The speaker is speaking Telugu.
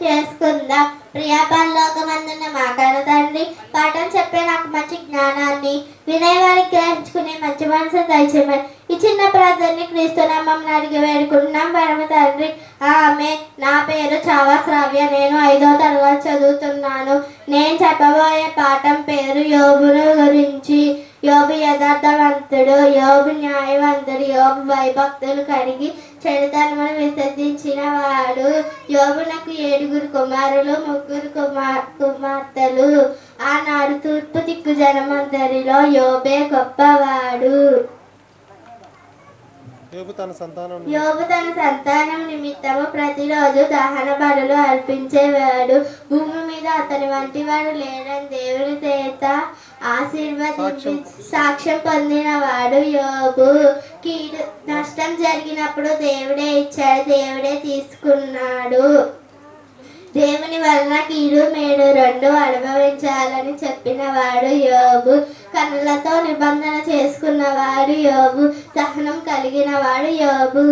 చేసుకుందాం. ప్రియా పరలోకమందున్న మా కన్న తండ్రి, పాఠం చెప్పే నాకు మంచి జ్ఞానాన్ని, వినేవారికి గ్రహించుకునే మంచి మనసు దయచేయమని ఈ చిన్న ప్రార్థనని క్రీస్తు నామమున అడిగి వేడుకుంటున్నాం పరమ తండ్రి. ఆమె. నా పేరు చావా శ్రావ్య. నేను 5వ తరగతి చదువుతున్నాను. నేను చెప్పబోయే పాఠం పేరు యోబును గురించి. యోబు యథార్థవంతుడు, యోబు న్యాయవంతుడు, యోబు భయభక్తులు కలిగి చెడుతనమును విసర్జించిన వాడు. యోబునకు 7 కుమారులు, 3 కుమార్తెలు. ఆనాడు తూర్పు దిక్కు జనమందరిలో యోబే గొప్పవాడు. యోబు తన సంతానం నిమిత్తము ప్రతిరోజు దహన బలులు అర్పించేవాడు. భూమి మీద అతని వంటి వాడు లేడని దేవుని చేత ఆశీర్వదించి సాక్ష్యం పొందినవాడు యోబు. కీడు నష్టం జరిగినప్పుడు దేవుడే ఇచ్చాడు, దేవుడే తీసుకున్నాడు. దేవుని వలన కీడు మేడు 2 అనుభవించాలని చెప్పినవాడు యోబు. కన్నులతో నిబంధన చేసుకున్నవాడు యోబు. సహనం కలిగిన వాడు యోబు.